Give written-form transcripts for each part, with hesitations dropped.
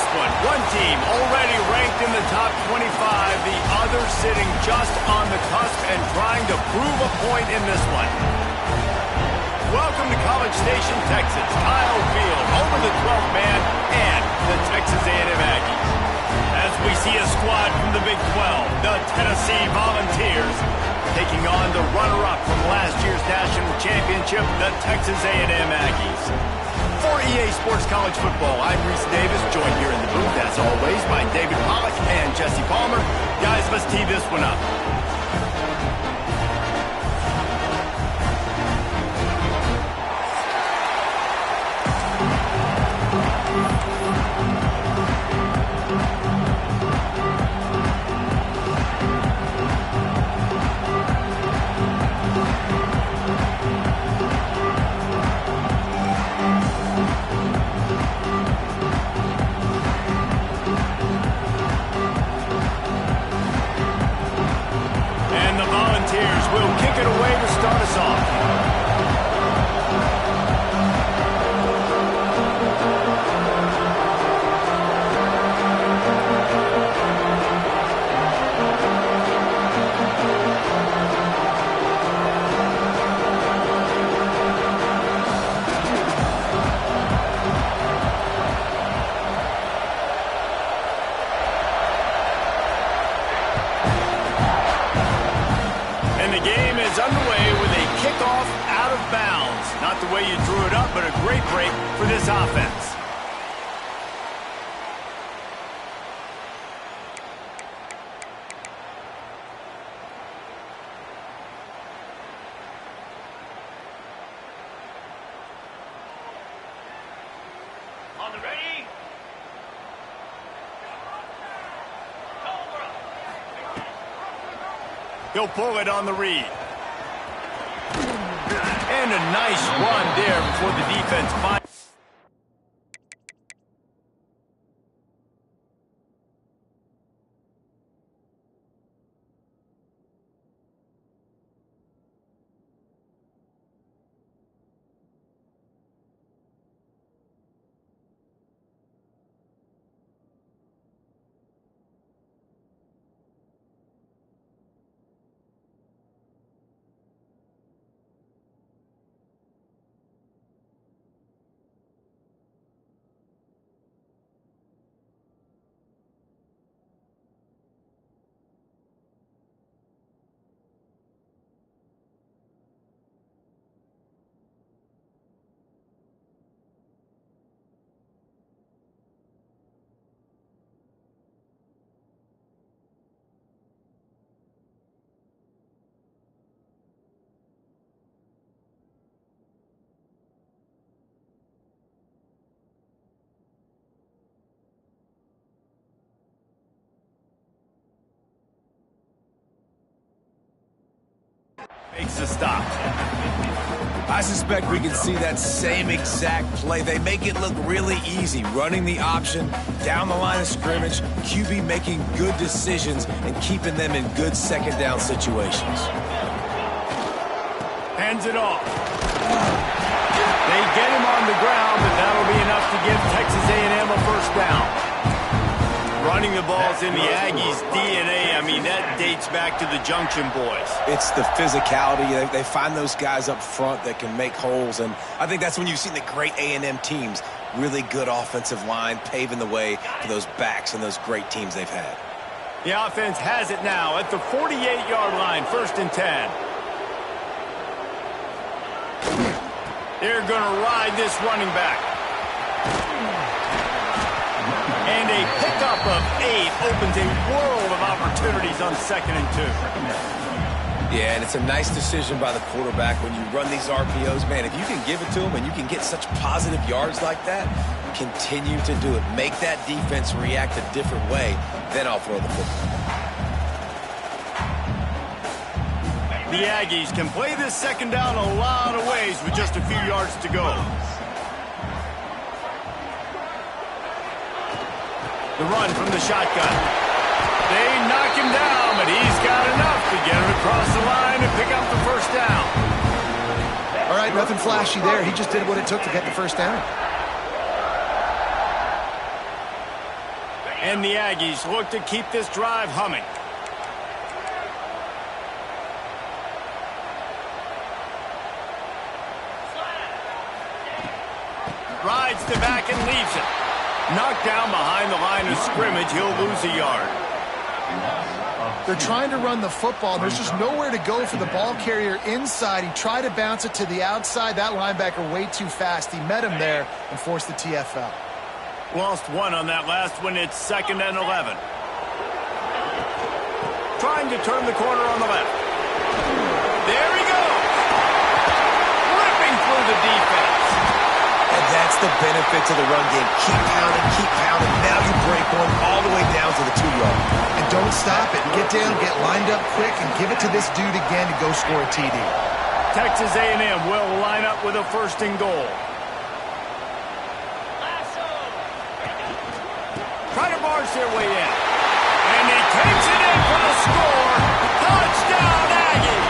this one. One team already ranked in the top 25, the other sitting just on the cusp and trying to prove a point in this one. Welcome to College Station, Texas. Kyle Field over the 12th man and the Texas A&M Aggies. As we see a squad from the Big 12, the Tennessee Volunteers, taking on the runner-up from last year's national championship, the Texas A&M Aggies. For EA Sports College Football, I'm Reese Davis, joined here in the booth, as always, by David Pollack and Jesse Palmer. Guys, let's tee this one up. Will kick it away to start us off. Underway with a kickoff out of bounds. Not the way you drew it up, but a great break for this offense. On the ready? He'll pull it on the read. And a nice run there before the defense finds. Makes a stop. I suspect we can see that same exact play. They make it look really easy, running the option down the line of scrimmage, QB making good decisions and keeping them in good second down situations. Hands it off. They get him on the ground, but that'll be enough to give Texas A&M a first down. Running the ball's in the Aggies' DNA. I mean, that dates back to the Junction Boys. It's the physicality. They find those guys up front that can make holes, and I think that's when you've seen the great A&M teams. Really good offensive line, paving the way for those backs and those great teams they've had. The offense has it now at the 48-yard line, 1st and 10. They're going to ride this running back. And a pickup of 8 opens a world of opportunities on 2nd and 2. Yeah, and it's a nice decision by the quarterback when you run these RPOs. Man, if you can give it to them and you can get such positive yards like that, continue to do it. Make that defense react a different way, then I'll throw the football. The Aggies can play this second down a lot of ways with just a few yards to go. The run from the shotgun. They knock him down, but he's got enough to get him across the line and pick up the first down. All right, nothing flashy there. He just did what it took to get the first down. And the Aggies look to keep this drive humming. Rides the back and leaves it. Knocked down behind the line of scrimmage. He'll lose a yard. They're trying to run the football. There's just nowhere to go for the ball carrier inside. He tried to bounce it to the outside. That linebacker way too fast. He met him there and forced the TFL. Lost one on that last one. It's 2nd and 11. Trying to turn the corner on the left. There he goes. Ripping through the defense. And that's the benefit to the run game. Keep pounding, keep pounding. Now you break one all the way down to the 2-yard. And don't stop it. Get down, get lined up quick, and give it to this dude again to go score a TD. Texas A&M will line up with a 1st and goal. Try to barge their way in. And he takes it in for the score. Touchdown, Aggie!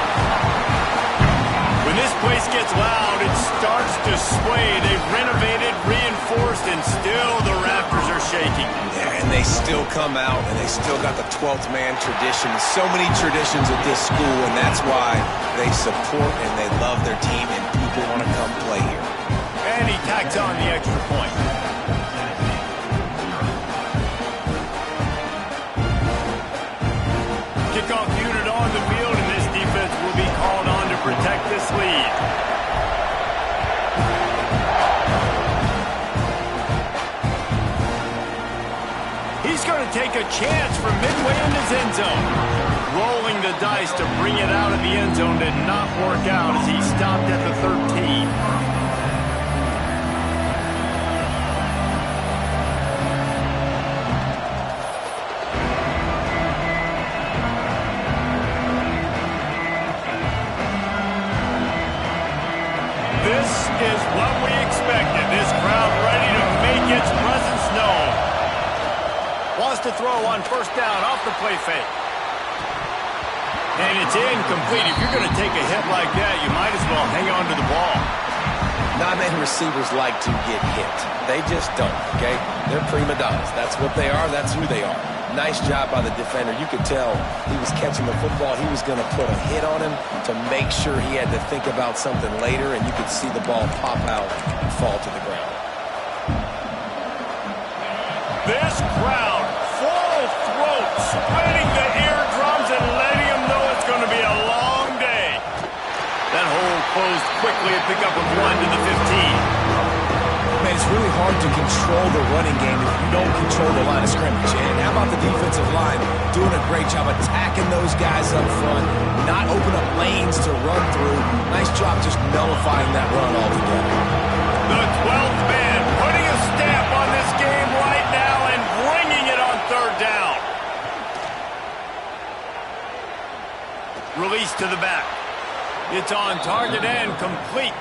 When this place gets loud, it starts to sway. They've renovated, reinforced, and still the rafters are shaking. Yeah, and they still come out, and they still got the 12th man tradition. So many traditions at this school, and that's why they support and they love their team, and people want to come play here. And he tacks on the extra point. Kickoff unit on the field, and this defense will be called on to protect this lead. He's going to take a chance from midway in his end zone. Rolling the dice to bring it out of the end zone did not work out as he stopped at the 13. This is what we expected. This crowd ready to make its presence known. Wants to throw on 1st down off the play fake. And it's incomplete. If you're going to take a hit like that, you might as well hang on to the ball. Not many receivers like to get hit. They just don't, okay? They're prima donnas. That's what they are. That's who they are. Nice job by the defender. You could tell he was catching the football. He was going to put a hit on him to make sure he had to think about something later, and you could see the ball pop out and fall to the ground. This crowd, full throat, spreading the eardrums and letting them know it's going to be a long day. That hole closed quickly and pick up a 1 to the 15. Man, it's really hard to control the running game if you don't control the line of scrimmage. And how about the defensive line doing a great job attacking those guys up front, not open up lanes to run through. Nice job just nullifying that run altogether. The 12th man putting a stamp on this game right now and bringing it on 3rd down. Release to the back. It's on target and complete.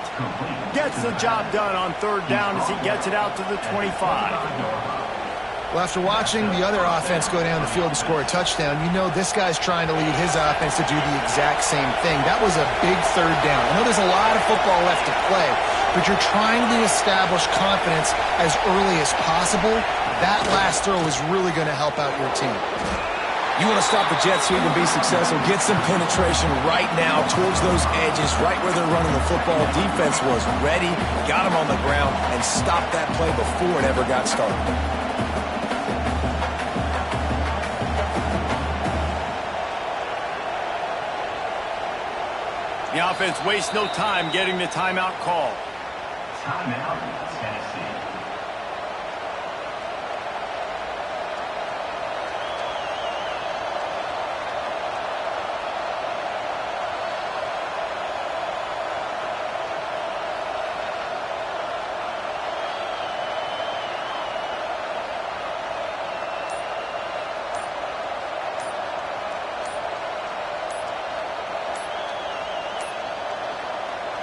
Gets the job done on 3rd down as he gets it out to the 25. Well, after watching the other offense go down the field and score a touchdown, you know this guy's trying to lead his offense to do the exact same thing. That was a big 3rd down. I know there's a lot of football left to play, but you're trying to establish confidence as early as possible. That last throw is really going to help out your team. You want to stop the jet sweep and be successful, get some penetration right now towards those edges, right where they're running the football. Defense was ready, got them on the ground, and stopped that play before it ever got started. The offense wastes no time getting the timeout call. Timeout, Tennessee.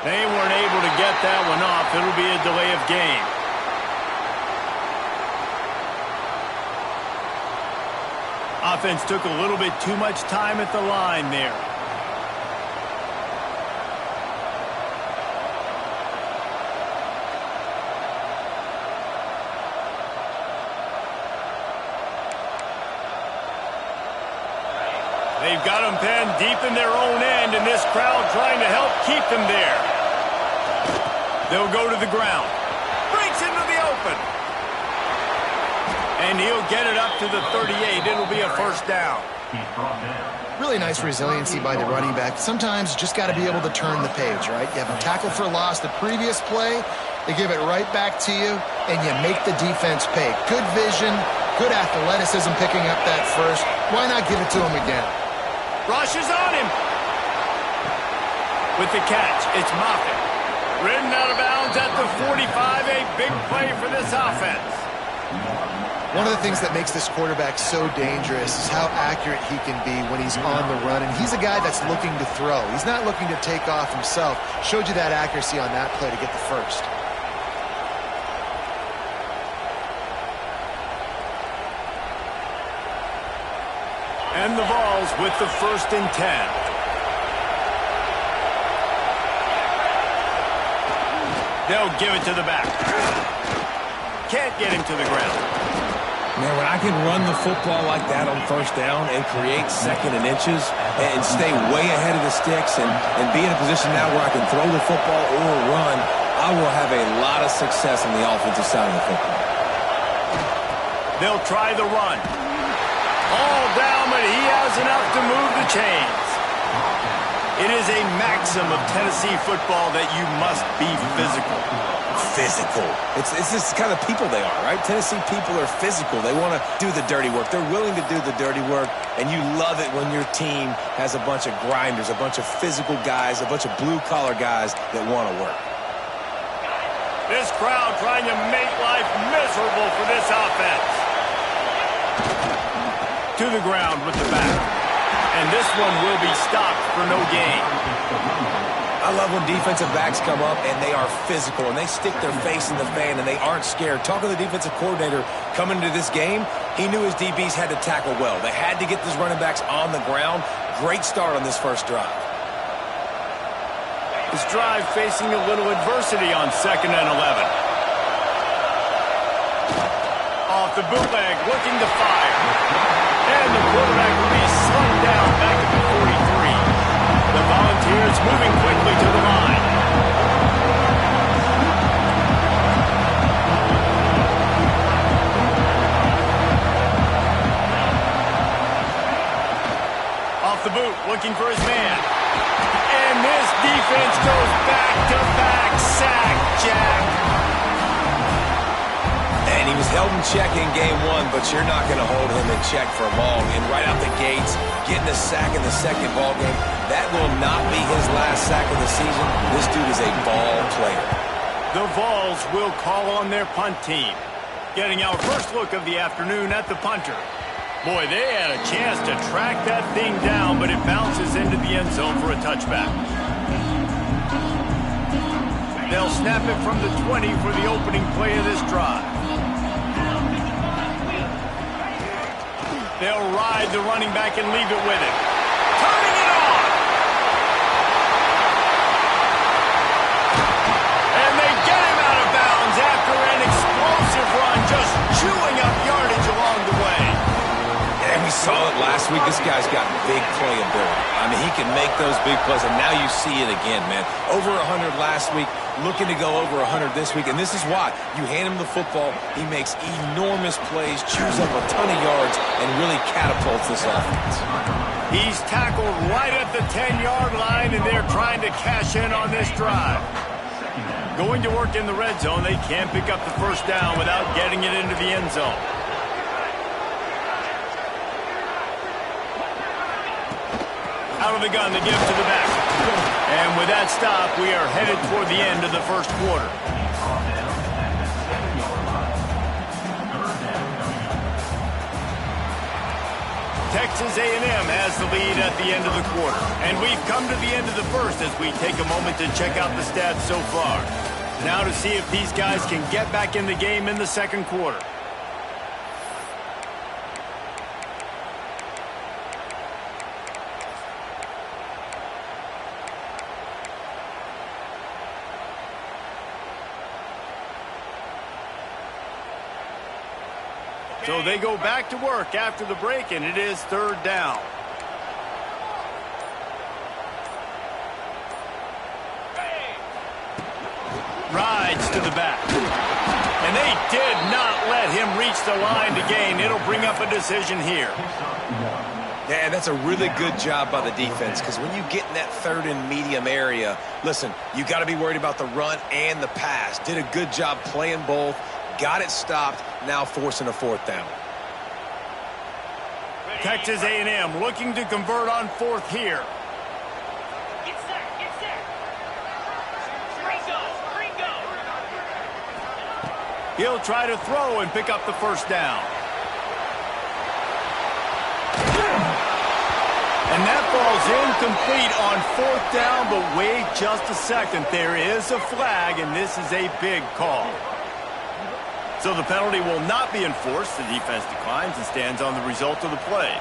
They weren't able to get that one off. It'll be a delay of game. Offense took a little bit too much time at the line there. They've got them pinned deep in their own end, and this crowd trying to help keep them there. They'll go to the ground. Breaks into the open. And he'll get it up to the 38. It'll be a first down. Really nice resiliency by the running back. Sometimes you just got to be able to turn the page, right? You have a tackle for loss the previous play. They give it right back to you, and you make the defense pay. Good vision, good athleticism picking up that first. Why not give it to him again? Rush is on him. With the catch, it's Moffitt. Ridden out of bounds at the 45. A big play for this offense. One of the things that makes this quarterback so dangerous is how accurate he can be when he's on the run. And he's a guy that's looking to throw. He's not looking to take off himself. Showed you that accuracy on that play to get the first. And the Vols with the 1st and 10. They'll give it to the back. Can't get him to the ground. Man, when I can run the football like that on first down and create second and inches and stay way ahead of the sticks and be in a position now where I can throw the football or run, I will have a lot of success on the offensive side of the football. They'll try the run. All down, but he has enough to move the chains. It is a maxim of Tennessee football that you must be physical. Physical. It's just the kind of people they are, right? Tennessee people are physical. They want to do the dirty work. They're willing to do the dirty work, and you love it when your team has a bunch of grinders, a bunch of physical guys, a bunch of blue-collar guys that want to work. This crowd trying to make life miserable for this offense. To the ground with the back. And this one will be stopped for no gain. I love when defensive backs come up and they are physical and they stick their face in the fan and they aren't scared. Talking to the defensive coordinator coming into this game, he knew his DBs had to tackle well. They had to get these running backs on the ground. Great start on this first drive. This drive facing a little adversity on 2nd and 11. Off the bootleg, looking to fire. And the quarterback will be slugged down back at the 43. The Volunteers moving quickly to the line. Off the boot, looking for his man. And this defense goes back-to-back sack, Jack. And he was held in check in game 1, but you're not going to hold him in check for long. And right out the gates, getting a sack in the second ball game, that will not be his last sack of the season. This dude is a ball player. The Vols will call on their punt team. Getting our first look of the afternoon at the punter. Boy, they had a chance to track that thing down, but it bounces into the end zone for a touchback. They'll snap it from the 20 for the opening play of this drive. They'll ride the running back and leave it with him. Turning it on! And they get him out of bounds after an explosive run, just chewing up yardage along the way. And we saw it last week. This guy's got big playability. I mean, he can make those big plays, and now you see it again, man. Over 100 last week, looking to go over 100 this week, and this is why. You hand him the football, he makes enormous plays, chews up a ton of yards, and really catapults this offense. He's tackled right at the 10-yard line, and they're trying to cash in on this drive. Going to work in the red zone, they can't pick up the first down without getting it into the end zone. Out of the gun, they give it to the back. And with that stop, we are headed toward the end of the first quarter. Texas A&M has the lead at the end of the quarter. And we've come to the end of the first as we take a moment to check out the stats so far. Now to see if these guys can get back in the game in the second quarter. So they go back to work after the break, and it is 3rd down. back. And they did not let him reach the line to gain. It'll bring up a decision here. Yeah, and that's a really good job by the defense, because when you get in that third and medium area, listen, you got to be worried about the run and the pass. Did a good job playing both, got it stopped, now forcing a fourth down. Texas A&M looking to convert on fourth here. Get set, get set. Green go. He'll try to throw and pick up the first down. And that ball's incomplete on fourth down, but wait just a second. There is a flag, and this is a big call. So the penalty will not be enforced. The defense declines and stands on the result of the play.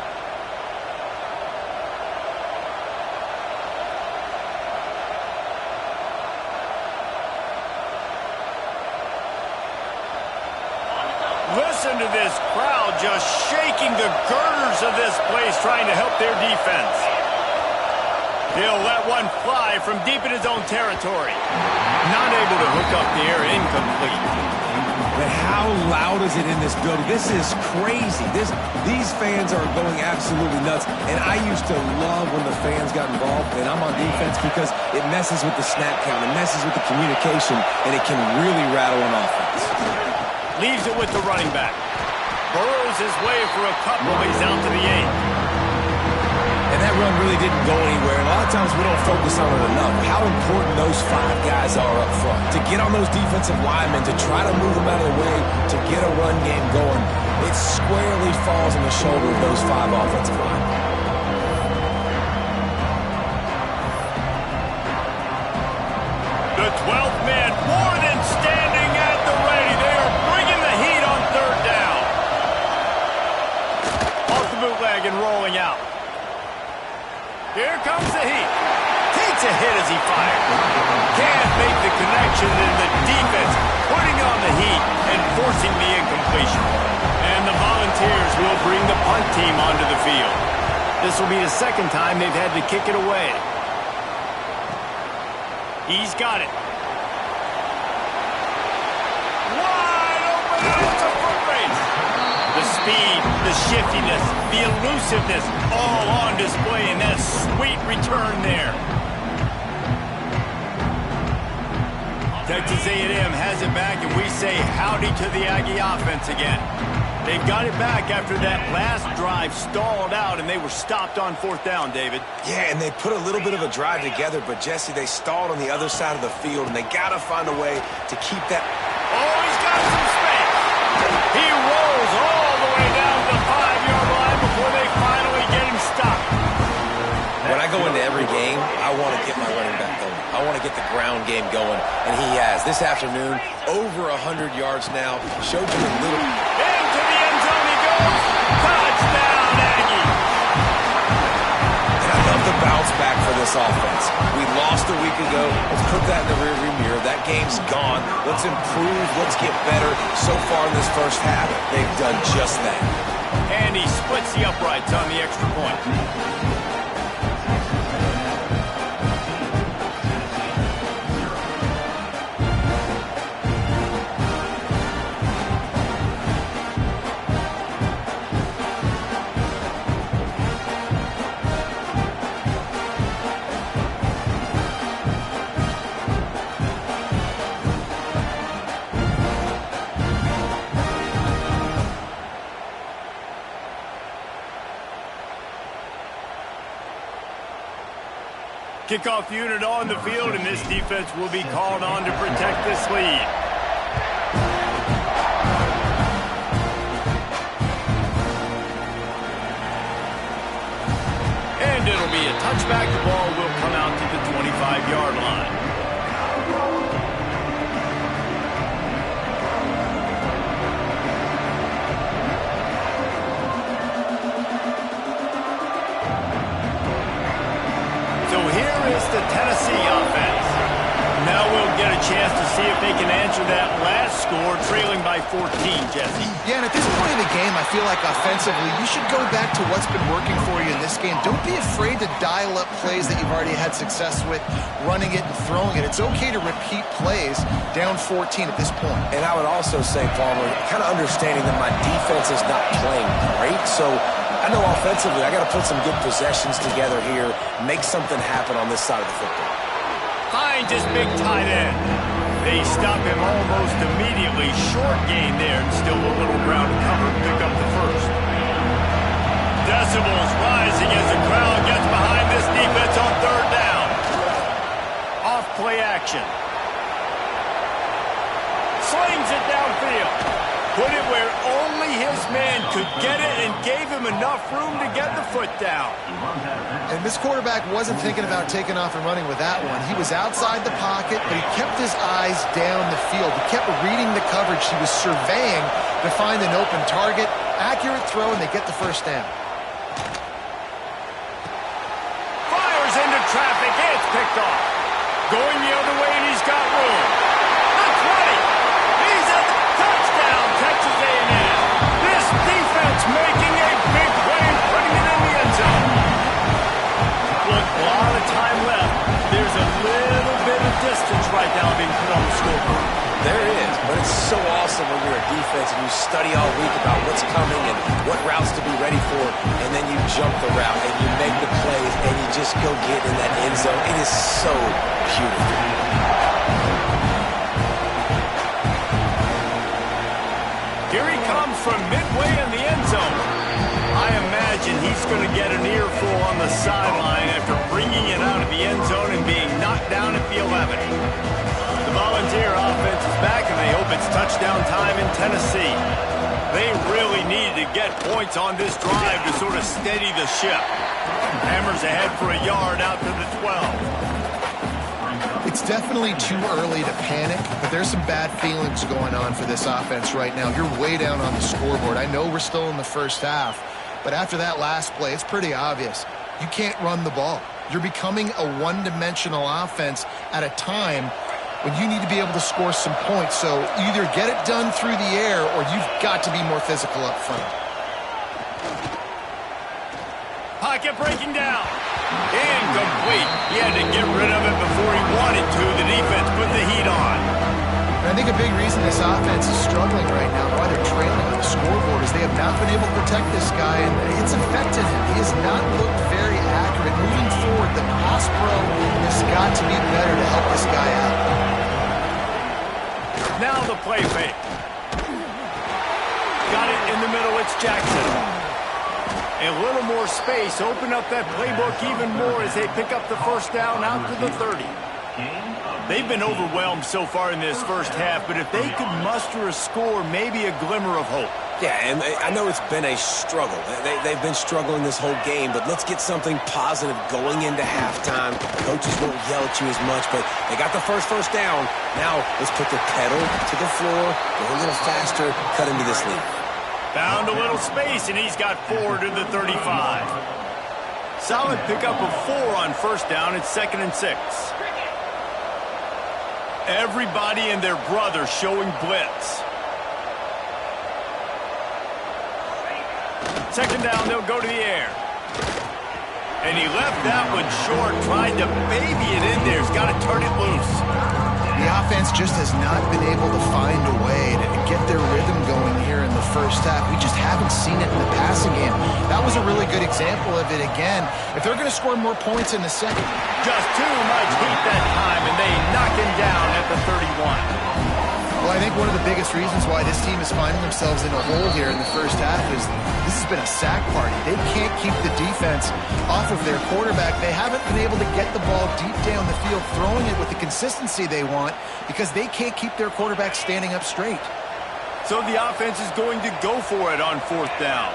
Listen to this crowd just shaking the girders of this place, trying to help their defense. He'll let one fly from deep in his own territory. Not able to hook up there, incomplete. But how loud is it in this building? This is crazy. These fans are going absolutely nuts. And I used to love when the fans got involved, and I'm on defense, because it messes with the snap count, it messes with the communication, and it can really rattle an offense. Leaves it with the running back. Burrows his way for a couple. He's out to the 8. And that run really didn't go anywhere. And a lot of times we don't focus on it enough. How important those 5 guys are up front. To get on those defensive linemen, to try to move them out of the way, to get a run game going, it squarely falls on the shoulder of those 5 offensive linemen. The 12th man more than standing at the ready. They are bringing the heat on third down. Off the bootleg and rolling out. Here comes the heat. Takes a hit as he fires. Can't make the connection, and the defense putting on the heat and forcing the incompletion. And the Volunteers will bring the punt team onto the field. This will be the second time they've had to kick it away. He's got it. Wide open. It's a foot race. The speed, the shiftiness, the elusiveness, all on display in that sweet return there. Texas A&M has it back, and we say howdy to the Aggie offense again. They've got it back after that last drive stalled out, and they were stopped on fourth down, David. Yeah, and they put a little bit of a drive together, but, Jesse, they stalled on the other side of the field, and they got to find a way to keep that. Oh, he's got some space. He rolls all the way down to the 5-yard line before they finally get him stopped. When I go into every game, I want to get my running back going. I want to get the ground game going, and he has. This afternoon, over 100 yards now, showed you a little. Into the end zone he goes. Touchdown, Aggie. And I love the bounce back for this offense. We lost a week ago. Let's put that in the rearview mirror. That game's gone. Let's improve. Let's get better. So far in this first half, they've done just that. And he splits the uprights on the extra point. Kickoff unit on the field, and this defense will be called on to protect this lead. And it'll be a touchback. The ball will come out to the 25-yard line. The Tennessee offense. Now we'll get a chance to see if they can answer that last score are trailing by 14, Jesse. Yeah, and at this point in the game, I feel like offensively, you should go back to what's been working for you in this game. Don't be afraid to dial up plays that you've already had success with, running it and throwing it. It's okay to repeat plays down 14 at this point. And I would also say, Palmer, kind of understanding that my defense is not playing great, so I know offensively I got to put some good possessions together here, make something happen on this side of the football. Hines is big tight end. They stop him almost immediately. Short gain there, and still a little ground to cover to pick up the first. Decibels rising as the crowd gets behind this defense on third down. Off play action. Slings it downfield. Put it where only his man could get it and gave him enough room to get the foot down. And this quarterback wasn't thinking about taking off and running with that one. He was outside the pocket, but he kept his eyes down the field. He kept reading the coverage. He was surveying to find an open target. Accurate throw, and they get the first down. Fires into traffic. It's picked off. Going the other way, and he's got room. The 20. He's at the touchdown, Texas A&M. This defense making a big play, putting it in the end zone. Look, a lot of time left. There's a little bit of distance right now being put on the scoreboard. There is, but it's so awesome when you're a defense and you study all week about what's coming and what routes to be ready for, and then you jump the route and you make the plays and you just go get in that end zone. It is so beautiful. Here he comes from midway in the end zone. I imagine he's going to get an earful on the sideline after bringing it out of the end zone and being knocked down at the 11. The Volunteer offense is back, and they hope it's touchdown time in Tennessee. They really needed to get points on this drive to sort of steady the ship. Hammers ahead for a yard out to the 12. It's definitely too early to panic, but there's some bad feelings going on for this offense right now. You're way down on the scoreboard. I know we're still in the first half, but after that last play, it's pretty obvious. You can't run the ball. You're becoming a one-dimensional offense at a time when you need to be able to score some points. So either get it done through the air or you've got to be more physical up front. Pocket breaking down. Incomplete. He had to get rid of it before he wanted to. The defense put the heat on. And I think a big reason this offense is struggling right now, why they're trailing on the scoreboard, is they have not been able to protect this guy, and it's affected him. He has not looked very accurate. Moving forward, the pass pro has got to be better to help this guy out. Now the play fake. Got it in the middle. It's Jackson. A little more space. Open up that playbook even more as they pick up the first down out to the 30. They've been overwhelmed so far in this first half, but if they could muster a score, maybe a glimmer of hope. Yeah, and I know it's been a struggle. They've been struggling this whole game, but let's get something positive going into halftime. Coaches won't yell at you as much, but they got the first down. Now let's put the pedal to the floor, go a little faster, cut into this lead. Found a little space, and he's got 4 to the 35. Solid pickup of 4 on first down. It's 2nd and 6. Everybody and their brother showing blitz. Second down, they'll go to the air. And he left that one short, tried to baby it in there. He's got to turn it loose. The offense just has not been able to find a way to get their rhythm going here in the first half. We just haven't seen it in the passing game. That was a really good example of it again. If they're going to score more points in the second. Just too much heat that time, and they knock him down at the 31. Well, I think one of the biggest reasons why this team is finding themselves in a hole here in the first half is this has been a sack party. They can't keep the defense off of their quarterback. They haven't been able to get the ball deep down the field, throwing it with the consistency they want because they can't keep their quarterback standing up straight. So the offense is going to go for it on 4th down.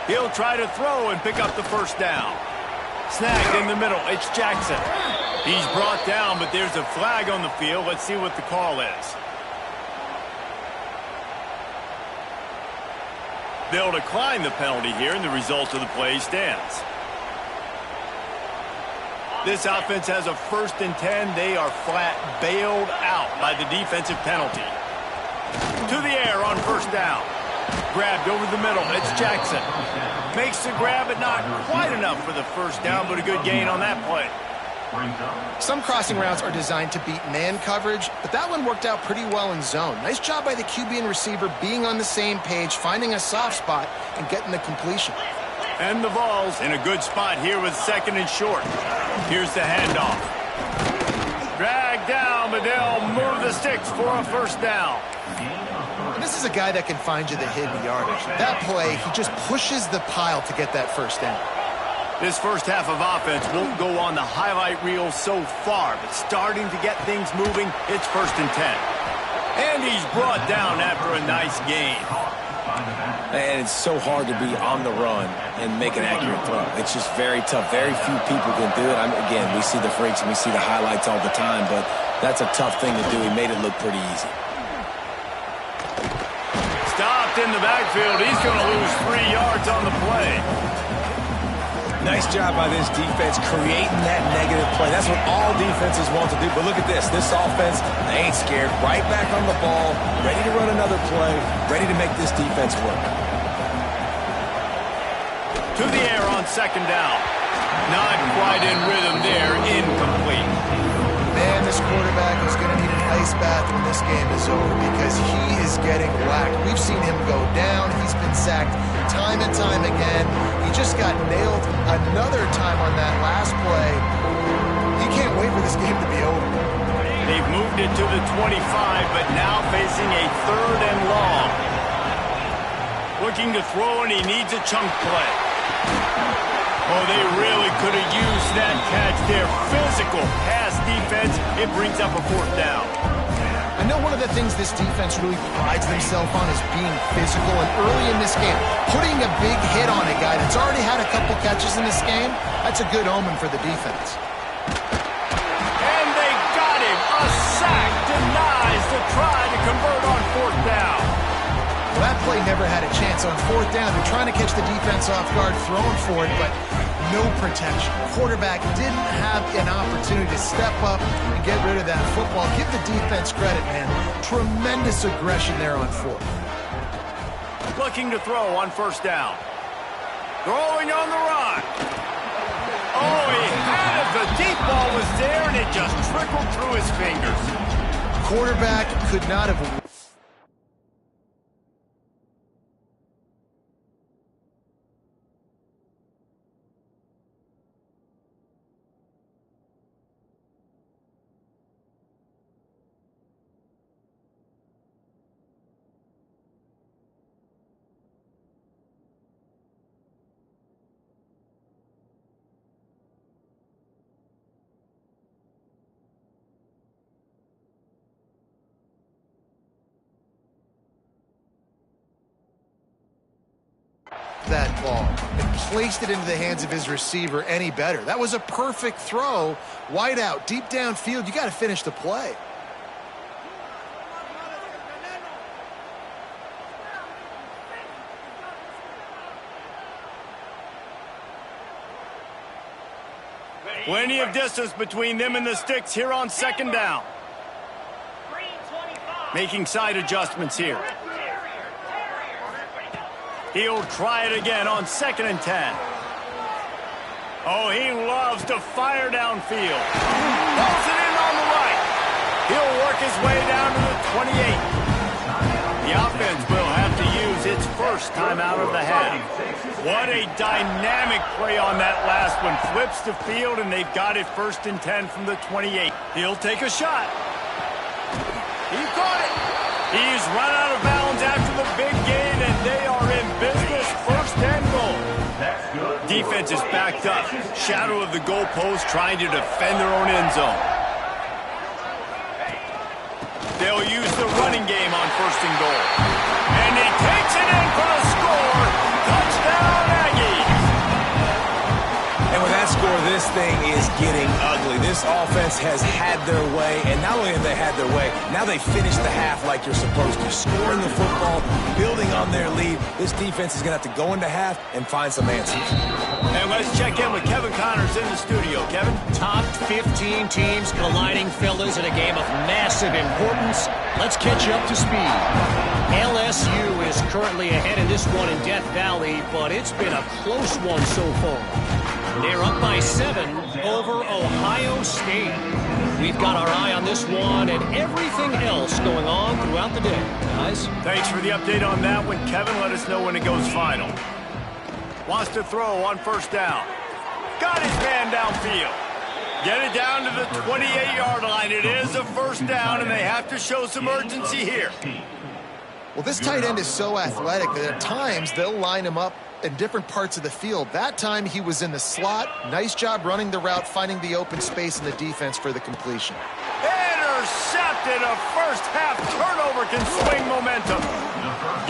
He'll try to throw and pick up the first down. Snagged in the middle. It's Jackson. He's brought down, but there's a flag on the field. Let's see what the call is. They'll decline the penalty here, and the result of the play stands. This offense has a 1st and 10. They are flat bailed out by the defensive penalty. To the air on 1st down. Grabbed over the middle. It's Jackson. Makes the grab, but not quite enough for the 1st down, but a good gain on that play. Some crossing routes are designed to beat man coverage, but that one worked out pretty well in zone. Nice job by the QB and receiver being on the same page, finding a soft spot, and getting the completion. And the Vols in a good spot here with 2nd and short. Here's the handoff. Dragged down, but they'll move the sticks for a 1st down. And this is a guy that can find you the hidden yardage. That play, he just pushes the pile to get that 1st down. This 1st half of offense won't go on the highlight reel so far, but starting to get things moving, it's 1st and 10. And he's brought down after a nice gain. And it's so hard to be on the run and make an accurate throw. It's just very tough. Very few people can do it. Again, we see the freaks and we see the highlights all the time, but that's a tough thing to do. He made it look pretty easy. Stopped in the backfield. He's going to lose 3 yards on the play. Nice job by this defense creating that negative play. That's what all defenses want to do. But look at this. This offense, they ain't scared. Right back on the ball, ready to run another play, ready to make this defense work. To the air on 2nd down. Not quite in rhythm there. Incomplete. Man, this quarterback is going to need an ice bath when this game is over because he is getting whacked. We've seen him go down. He's been sacked time and time again. He just got nailed another time on that last play. He can't wait for this game to be over. They've moved it to the 25, but now facing a 3rd and long. Looking to throw, and he needs a chunk play. Oh, they really could have used that catch there. Physical pass defense. It brings up a 4th down. I know one of the things this defense really prides themselves on is being physical, and early in this game, putting a big hit on a guy that's already had a couple catches in this game, that's a good omen for the defense. And they got him. A sack denies the try to convert on 4th down. Well, that play never had a chance on 4th down. They're trying to catch the defense off guard, throwing for it, but no protection. Quarterback didn't have an opportunity to step up and get rid of that football. Give the defense credit, man. Tremendous aggression there on 4th. Looking to throw on 1st down. Throwing on the run. Oh, he had it. The deep ball was there, and it just trickled through his fingers. Quarterback could not have... that ball and placed it into the hands of his receiver any better. That was a perfect throw. Wide out, deep downfield. You got to finish the play. Plenty of distance between them and the sticks here on 2nd down. Making side adjustments here. He'll try it again on 2nd and 10. Oh, he loves to fire downfield. Pulls it in on the right. He'll work his way down to the 28. The offense will have to use its 1st timeout of the half. What a dynamic play on that last one. Flips the field, and they've got it 1st and 10 from the 28. He'll take a shot. He caught it. He's run out of bounds after the big gain, and they are in business. 1st and goal. Defense is backed up. Shadow of the goalpost trying to defend their own end zone. They'll use the running game on 1st and goal. And he takes it in for the score. Touchdown, Aggies. And with that score, this thing is getting ugly. This This offense has had their way, and not only have they had their way, now they finish the half like you're supposed to. Scoring the football, building on their lead. This defense is going to have to go into half and find some answers. And let's check in with Kevin Connors in the studio. Kevin? Top 15 teams colliding, fellas, in a game of massive importance. Let's catch you up to speed. LSU is currently ahead in this one in Death Valley, but it's been a close one so far. They're up by 7 over Ohio State. We've got our eye on this one and everything else going on throughout the day. Guys? Thanks for the update on that one, Kevin. Let us know when it goes final. Wants to throw on first down. Got his man downfield. Get it down to the 28-yard line. It is a first down, and they have to show some urgency here. Well, this tight end is so athletic that at times they'll line him up in different parts of the field. That time he was in the slot. Nice job running the route, finding the open space in the defense for the completion. Intercepted. A first half turnover can swing momentum.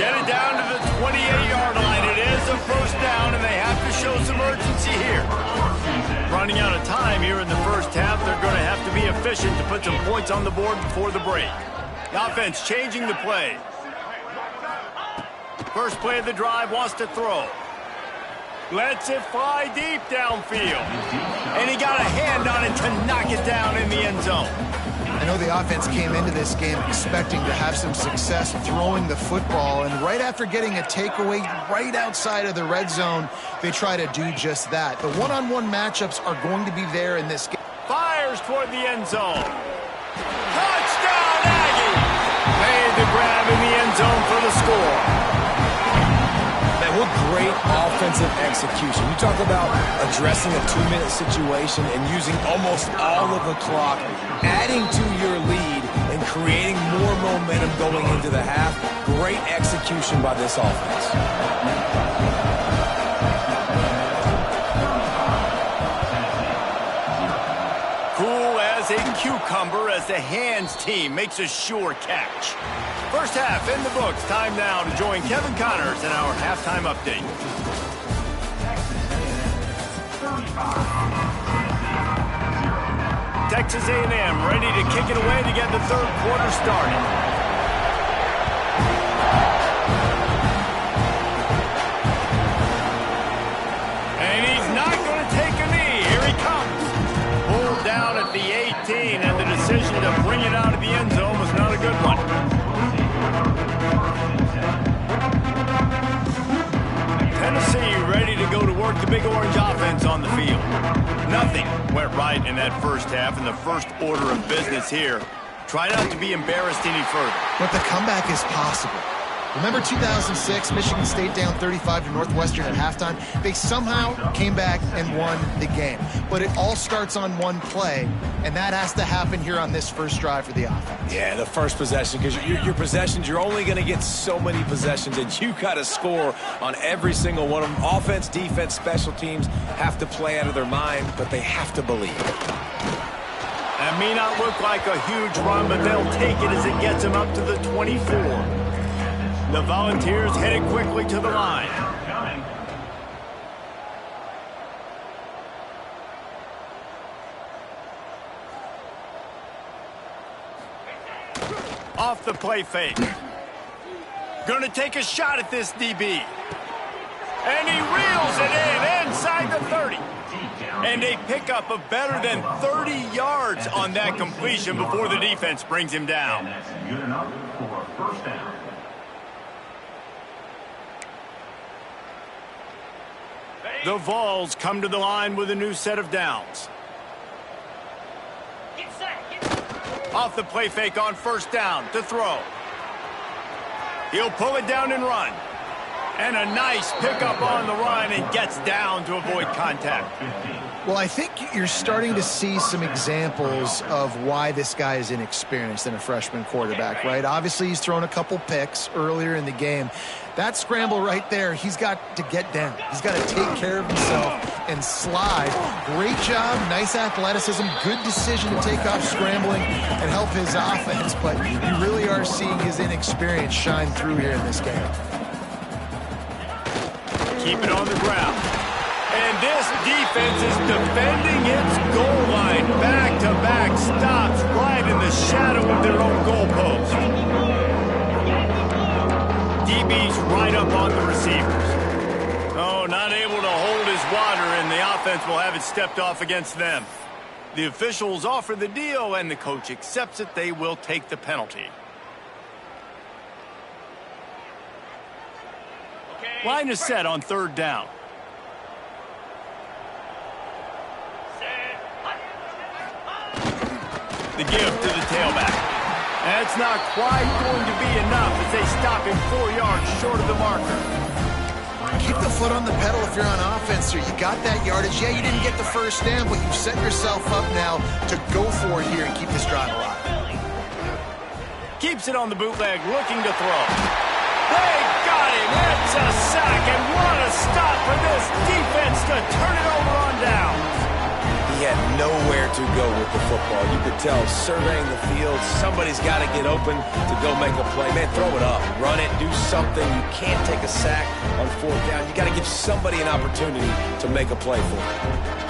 Get it down to the 28-yard line. It is a first down, and they have to show some urgency here. Running out of time here in the first half. They're going to have to be efficient to put some points on the board before the break. The offense changing the play. First play of the drive, wants to throw. Lets it fly deep downfield. And he got a hand on it to knock it down in the end zone. I know the offense came into this game expecting to have some success throwing the football, and right after getting a takeaway right outside of the red zone, they try to do just that. The one-on-one matchups are going to be there in this game. Fires toward the end zone. Touchdown, Aggie! Made the grab in the end zone for the score. What great offensive execution. You talk about addressing a 2-minute situation and using almost all of the clock, adding to your lead and creating more momentum going into the half. Great execution by this offense. Cool as a cucumber as the hands team makes a sure catch. First half in the books. Time now to join Kevin Connors in our halftime update. Texas A&M ready to kick it away to get the third quarter started. And he's not going to take a knee. Here he comes. Pulled down at the 18, and the decision to bring it out of the end zone was not a good one. Tennessee ready to go to work the Big Orange offense on the field. Nothing went right in that first half, and the first order of business here. Try not to be embarrassed any further. But the comeback is possible. Remember 2006, Michigan State down 35 to Northwestern at halftime? They somehow came back and won the game. But it all starts on one play, and that has to happen here on this first drive for the offense. Yeah, the first possession, because your possessions, you're only going to get so many possessions, and you got to score on every single one of them. Offense, defense, special teams have to play out of their mind, but they have to believe. That may not look like a huge run, but they'll take it as it gets them up to the 24. The Volunteers headed quickly to the line. Off the play fake. Going to take a shot at this DB. And he reels it in inside the 30. And a pickup of better than 30 yards on that completion before the defense brings him down. And that's good enough for a first down. The Vols come to the line with a new set of downs. Get set. Off the play fake on first down to throw. He'll pull it down and run. And a nice pickup on the run and gets down to avoid contact. Well, I think you're starting to see some examples of why this guy is inexperienced in a freshman quarterback, right? Obviously, he's thrown a couple picks earlier in the game. That scramble right there, he's got to get down. He's got to take care of himself and slide. Great job, nice athleticism, good decision to take off scrambling and help his offense, but you really are seeing his inexperience shine through here in this game. Keep it on the ground. And this defense is defending its goal line. Back-to-back stops right in the shadow of their own goalpost. DB's right up on the receivers. Oh, not able to hold his water, and the offense will have it stepped off against them. The officials offer the deal, and the coach accepts it. They will take the penalty. Line is set on third down. The give to the tailback. That's not quite going to be enough as they stop him 4 yards short of the marker. Keep the foot on the pedal if you're on offense here. You got that yardage. Yeah, you didn't get the first down, but you've set yourself up now to go for it here and keep this drive alive. Keeps it on the bootleg, looking to throw. They got him. It's a sack, and what a stop for this defense to turn it over on down. He had nowhere to go with the football. You could tell, surveying the field, somebody's got to get open to go make a play. Man, throw it up, run it, do something. You can't take a sack on fourth down. You got to give somebody an opportunity to make a play for it.